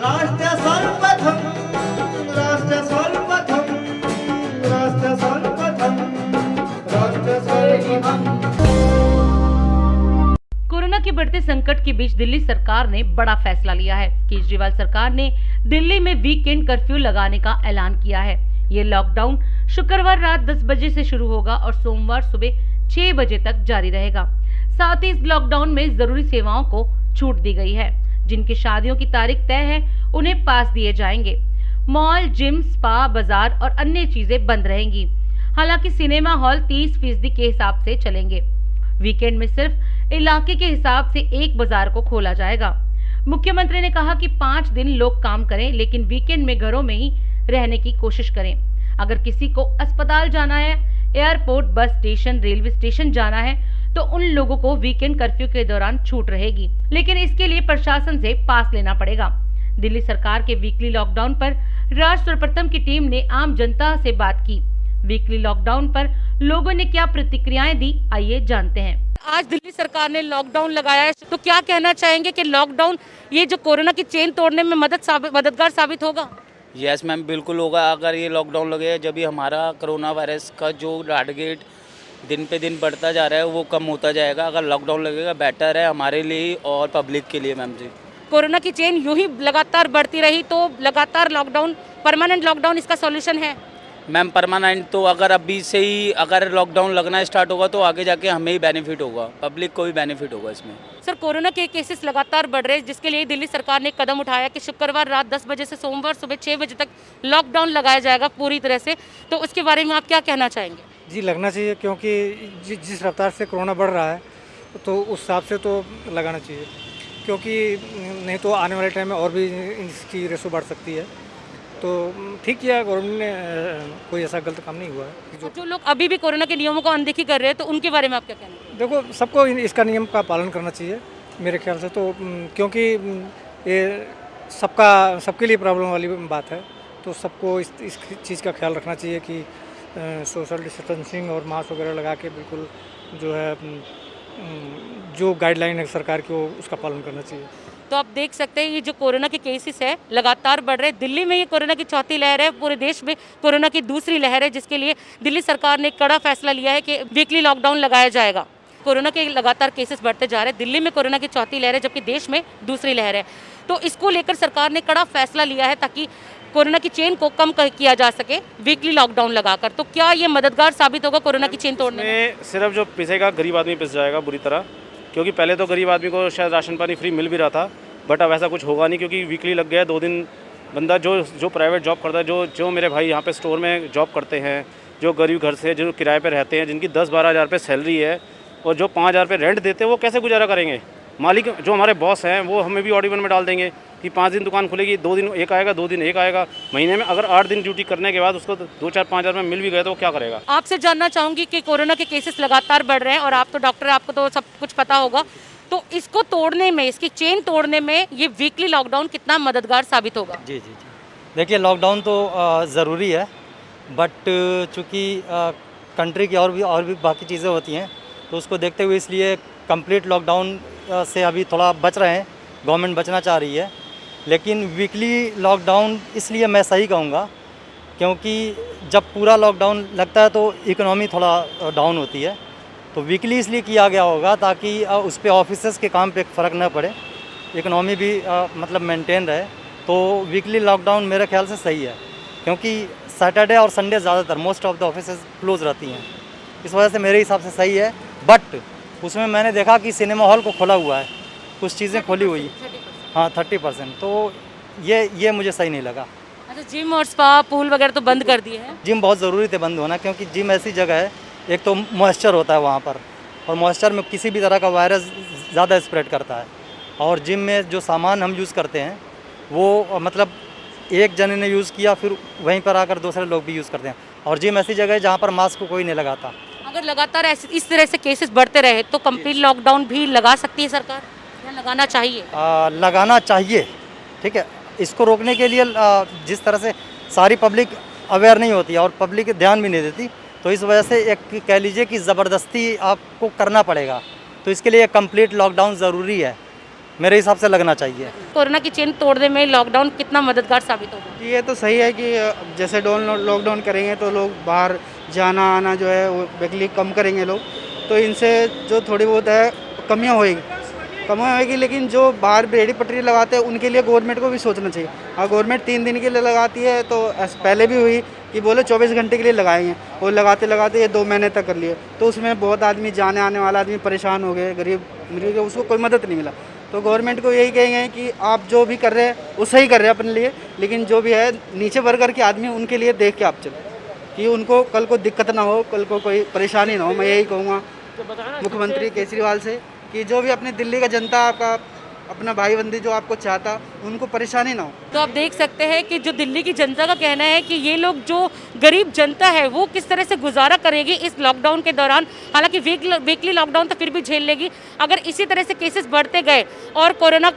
राष्ट्र सर्वप्रथम, राष्ट्र सर्वप्रथम, राष्ट्र सर्वप्रथम, राष्ट्र सर्वप्रथम। कोरोना के बढ़ते संकट के बीच दिल्ली सरकार ने बड़ा फैसला लिया है। केजरीवाल सरकार ने दिल्ली में वीकेंड कर्फ्यू लगाने का ऐलान किया है। ये लॉकडाउन शुक्रवार रात 10 बजे से शुरू होगा और सोमवार सुबह 6 बजे तक जारी रहेगा। साथ ही इस लॉकडाउन में जरूरी सेवाओं को छूट दी गई है। जिनकी शादियों की तारीख तय है उन्हें पास दिए जाएंगे। मॉल, जिम, स्पा, बाजार और अन्य चीजें बंद रहेंगी। हालांकि सिनेमा हॉल 30% के हिसाब से चलेंगे। वीकेंड में सिर्फ इलाके के हिसाब से एक बाजार को खोला जाएगा। मुख्यमंत्री ने कहा कि 5 दिन लोग काम करें, लेकिन वीकेंड में घरों में ही रहने की कोशिश करें। अगर किसी को अस्पताल जाना है, airport, bus station, railway station जाना है तो उन लोगों को वीकेंड कर्फ्यू के दौरान छूट रहेगी, लेकिन इसके लिए प्रशासन से पास लेना पड़ेगा। दिल्ली सरकार के वीकली लॉकडाउन पर राष्ट्र सर्वप्रथम की टीम ने आम जनता से बात की। वीकली लॉकडाउन पर लोगों ने क्या प्रतिक्रियाएं दी, आइए जानते हैं। आज दिल्ली सरकार ने लॉकडाउन लगाया है, तो क्या कहना चाहेंगे कि लॉकडाउन ये जो कोरोना की चेन तोड़ने में मददगार साबित होगा? यस मैम, बिल्कुल होगा। अगर ये लॉकडाउन लगेगा, जब भी हमारा कोरोना वायरस का जो टारगेट दिन पे दिन बढ़ता जा रहा है वो कम होता जाएगा। अगर लॉकडाउन लगेगा बेटर है हमारे लिए और पब्लिक के लिए। मैम जी, कोरोना की चेन यूं ही लगातार बढ़ती रही तो लगातार लॉकडाउन, परमानेंट लॉकडाउन इसका सॉल्यूशन है? मैम परमानेंट तो अगर अभी से ही अगर लॉकडाउन लगना स्टार्ट होगा तो आगे जाके हमें ही बेनिफिट होगा, पब्लिक को भी बेनिफिट होगा इसमें। सर, कोरोना के केसेस लगातार बढ़ रहे हैं, जिसके लिए दिल्ली सरकार ने कदम उठाया कि शुक्रवार रात 10 बजे से सोमवार सुबह 6 बजे तक लॉकडाउन लगाया जाएगा पूरी तरह से। तो उसके बारे में आप क्या कहना चाहेंगे? जी, लगना चाहिए, क्योंकि जिस रफ्तार से कोरोना बढ़ रहा है तो उस हिसाब से तो लगाना चाहिए, क्योंकि नहीं तो आने वाले टाइम में और भी इसकी रेशो बढ़ सकती है। तो ठीक किया गवर्नमेंट ने, कोई ऐसा गलत काम नहीं हुआ है। जो लोग अभी भी कोरोना के नियमों को अनदेखी कर रहे हैं तो उनके बारे में आप क्या कहना है? देखो, सबको इसका नियम का पालन करना चाहिए मेरे ख्याल से तो, क्योंकि ये सबके लिए प्रॉब्लम वाली बात है। तो सबको इस चीज़ का ख्याल रखना चाहिए कि सोशल डिस्टेंसिंग और मास्क वगैरह लगा के बिल्कुल जो है जो गाइडलाइन है सरकार की उसका पालन करना चाहिए। तो आप देख सकते हैं ये जो कोरोना के केसेस है लगातार बढ़ रहे हैं। दिल्ली में ये कोरोना की चौथी लहर है, पूरे देश में कोरोना की दूसरी लहर है, जिसके लिए दिल्ली सरकार ने कड़ा फैसला लिया है कि वीकली लॉकडाउन लगाया जाएगा। कोरोना के लगातार केसेस बढ़ते जा रहे हैं। दिल्ली में कोरोना की चौथी लहर है जबकि देश में दूसरी लहर है। तो इसको लेकर सरकार ने कड़ा फैसला लिया है ताकि कोरोना की चेन को कम किया जा सके वीकली लॉकडाउन लगाकर। तो क्या ये मददगार साबित होगा कोरोना की चेन तोड़ने में? सिर्फ जो पिसेगा गरीब आदमी पिस जाएगा बुरी तरह, क्योंकि पहले तो गरीब आदमी को शायद राशन पानी फ्री मिल भी रहा था, बट अब ऐसा कुछ होगा नहीं, क्योंकि वीकली लग गया है। 2 दिन बंदा जो प्राइवेट जॉब करता है, जो मेरे भाई यहाँ पे स्टोर में जॉब करते हैं, जो गरीब घर से जो किराए पे रहते हैं, जिनकी 10-12 हज़ार रुपये सैलरी है और जो 5 हज़ार रुपये रेंट देते हैं, वो कैसे गुजारा करेंगे? मालिक जो हमारे बॉस हैं वो हमें भी ऑड इवन में डाल देंगे कि 5 दिन दुकान खुलेगी, 2 दिन एक आएगा, 2 दिन एक आएगा। महीने में अगर 8 दिन ड्यूटी करने के बाद उसको 2-4-5 हज़ार में मिल भी गए तो वो क्या करेगा? आपसे जानना चाहूंगी कि कोरोना के केसेस लगातार बढ़ रहे हैं और आप तो डॉक्टर, आपको तो सब कुछ पता होगा, तो इसको तोड़ने में, इसकी चेन तोड़ने में ये वीकली लॉकडाउन कितना मददगार साबित होगा? जी, देखिए, लॉकडाउन तो ज़रूरी है, बट चूँकि कंट्री की और भी बाकी चीज़ें होती हैं, तो उसको देखते हुए इसलिए कंप्लीट लॉकडाउन से अभी थोड़ा बच रहे हैं, गवर्नमेंट बचना चाह रही है। लेकिन वीकली लॉकडाउन इसलिए मैं सही कहूँगा, क्योंकि जब पूरा लॉकडाउन लगता है तो इकोनॉमी थोड़ा डाउन होती है। तो वीकली इसलिए किया गया होगा ताकि उस पर ऑफिसर्स के काम पे फ़र्क न पड़े, इकोनॉमी भी मतलब मेंटेन रहे। तो वीकली लॉकडाउन मेरे ख्याल से सही है, क्योंकि सैटरडे और संडे ज़्यादातर most of the offices close रहती हैं, इस वजह से मेरे हिसाब से सही है। बट उसमें मैंने देखा कि सिनेमा हॉल को खोला हुआ है, कुछ चीज़ें खोली हुई, हाँ 30%, तो ये मुझे सही नहीं लगा। अच्छा, जिम और स्पा, पूल वगैरह तो बंद कर दिए हैं? जिम बहुत ज़रूरी थे बंद होना, क्योंकि जिम ऐसी जगह है, एक तो मॉइस्चर होता है वहाँ पर, और मॉइस्चर में किसी भी तरह का वायरस ज़्यादा स्प्रेड करता है। और जिम में जो सामान हम यूज़ करते हैं वो मतलब एक जने ने यूज़ किया, फिर वहीं पर आकर दूसरे लोग भी यूज़ करते हैं। और जिम ऐसी जगह है जहाँ पर मास्क को कोई नहीं लगाता। अगर लगातार इस तरह से केसेस बढ़ते रहे तो कंप्लीट लॉकडाउन भी लगा सकती है सरकार, या लगाना चाहिए? लगाना चाहिए, ठीक है। इसको रोकने के लिए जिस तरह से सारी पब्लिक अवेयर नहीं होती है और पब्लिक ध्यान भी नहीं देती, तो इस वजह से एक कह लीजिए कि ज़बरदस्ती आपको करना पड़ेगा। तो इसके लिए कंप्लीट लॉकडाउन ज़रूरी है, मेरे हिसाब से लगना चाहिए। कोरोना की चेन तोड़ने में लॉकडाउन कितना मददगार साबित होगा? ये तो सही है कि जैसे लॉकडाउन करेंगे तो लोग बाहर जाना आना जो है वो बिल्कुल कम करेंगे लोग, तो इनसे जो थोड़ी बहुत है कमियाँ होएगी, लेकिन जो बाहर रेहड़ी पटरी लगाते हैं उनके लिए गवर्नमेंट को भी सोचना चाहिए। हाँ, गवर्नमेंट 3 दिन के लिए लगाती है, तो पहले भी हुई कि बोले 24 घंटे के लिए लगाएंगे, और लगाते लगाते ये 2 महीने तक कर लिए, तो उसमें बहुत आदमी जाने आने वाला आदमी परेशान हो गए, गरीब उसको कोई मदद नहीं मिला। तो गवर्नमेंट को यही कहेंगे कि आप जो भी कर रहे हैं वो सही कर रहे हैं अपने लिए, लेकिन जो भी है नीचे वर्गर के आदमी उनके लिए देख के आप चलो, कि उनको कल को दिक्कत ना हो, कल को कोई परेशानी ना हो। मैं यही कहूँगा मुख्यमंत्री केजरीवाल से कि जो भी अपनी दिल्ली का जनता, आपका अपना भाई बंदी जो आपको चाहता, उनको परेशानी ना हो। तो आप देख सकते हैं कि जो दिल्ली की जनता का कहना है कि ये लोग जो गरीब जनता है वो किस तरह से गुजारा करेगी इस लॉकडाउन के दौरान। हालांकि वीकली लॉकडाउन तो फिर भी झेल लेगी, अगर इसी तरह से केसेस बढ़ते गए और कोरोना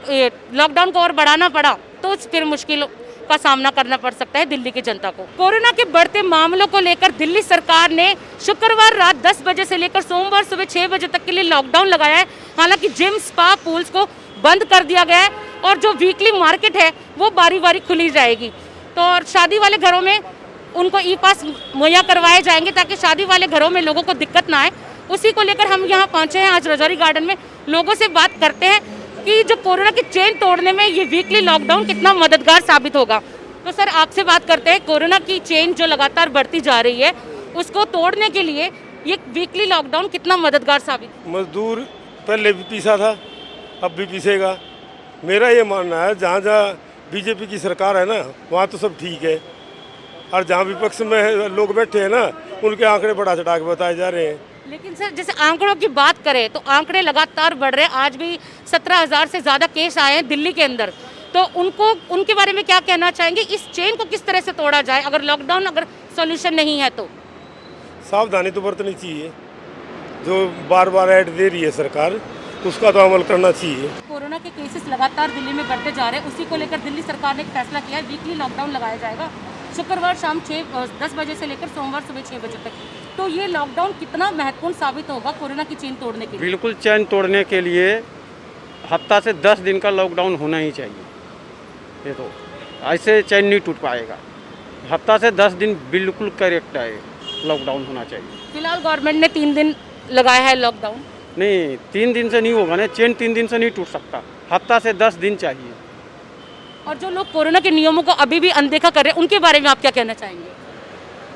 लॉकडाउन को और बढ़ाना पड़ा तो फिर मुश्किल का सामना करना पड़ सकता है दिल्ली की जनता को। कोरोना के बढ़ते मामलों को लेकर दिल्ली सरकार ने शुक्रवार रात 10 बजे से लेकर सोमवार सुबह 6 बजे तक के लिए लॉकडाउन लगाया है। हालांकि जिम, स्पा, पूल्स को बंद कर दिया गया है और जो वीकली मार्केट है वो बारी बारी खुली जाएगी। तो और शादी वाले घरों में उनको ई पास मुहैया करवाए जाएंगे ताकि शादी वाले घरों में लोगों को दिक्कत ना आए। उसी को लेकर हम यहाँ पहुँचे हैं आज रजौरी गार्डन में। लोगों से बात करते हैं कि जो कोरोना की चेन तोड़ने में ये वीकली लॉकडाउन कितना मददगार साबित होगा। तो सर आपसे बात करते हैं, कोरोना की चेन जो लगातार बढ़ती जा रही है उसको तोड़ने के लिए ये वीकली लॉकडाउन कितना मददगार साबित? मजदूर पहले भी पीसा था, अब भी पीसेगा। मेरा ये मानना है जहाँ जहाँ बीजेपी की सरकार है ना वहाँ तो सब ठीक है, और जहाँ विपक्ष में लोग बैठे हैं ना उनके आंकड़े बढ़ा चढ़ा के बताए जा रहे हैं। लेकिन सर जैसे आंकड़ों की बात करें तो आंकड़े लगातार बढ़ रहे हैं। आज भी 17,000 से ज़्यादा केस आए हैं दिल्ली के अंदर, तो उनके बारे में क्या कहना चाहेंगे? इस चेन को किस तरह से तोड़ा जाए अगर लॉकडाउन अगर सॉल्यूशन नहीं है तो? सावधानी तो बरतनी चाहिए, जो बार बार ऐड दे रही है सरकार उसका तो अमल करना चाहिए। कोरोना के केसेस लगातार दिल्ली में बढ़ते जा रहे हैं, उसी को लेकर दिल्ली सरकार ने एक फैसला किया है, वीकली लॉकडाउन लगाया जाएगा शुक्रवार शाम 10 बजे से लेकर सोमवार सुबह 6 बजे तक। तो ये लॉकडाउन कितना महत्वपूर्ण साबित होगा कोरोना की चेन तोड़ने के लिए? बिल्कुल चैन तोड़ने के लिए हफ्ता से 10 दिन का लॉकडाउन होना ही चाहिए। ये तो ऐसे चैन नहीं टूट पाएगा, हफ्ता से 10 दिन बिल्कुल करेक्ट है, लॉकडाउन होना चाहिए। फिलहाल गवर्नमेंट ने 3 दिन लगाया है लॉकडाउन। नहीं, 3 दिन से नहीं होगा ना, चेन 3 दिन से नहीं टूट सकता, हफ्ता से 10 दिन चाहिए। और जो लोग कोरोना के नियमों को अभी भी अनदेखा कर रहे हैं उनके बारे में आप क्या कहना चाहेंगे?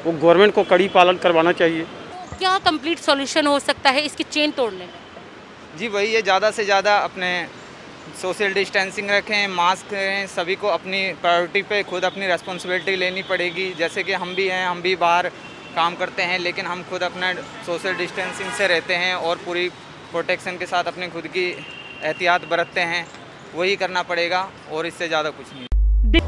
वो गवर्नमेंट को कड़ी पालन करवाना चाहिए। क्या कंप्लीट सॉल्यूशन हो सकता है इसकी चेन तोड़ने में? जी वही है, ज़्यादा से ज़्यादा अपने सोशल डिस्टेंसिंग रखें, मास्क करें, सभी को अपनी प्रायोरिटी पे खुद अपनी रिस्पॉन्सिबिलिटी लेनी पड़ेगी। जैसे कि हम भी हैं, हम भी बाहर काम करते हैं, लेकिन हम खुद अपना सोशल डिस्टेंसिंग से रहते हैं और पूरी प्रोटेक्शन के साथ अपनी खुद की एहतियात बरतते हैं। वही करना पड़ेगा और इससे ज़्यादा कुछ नहीं।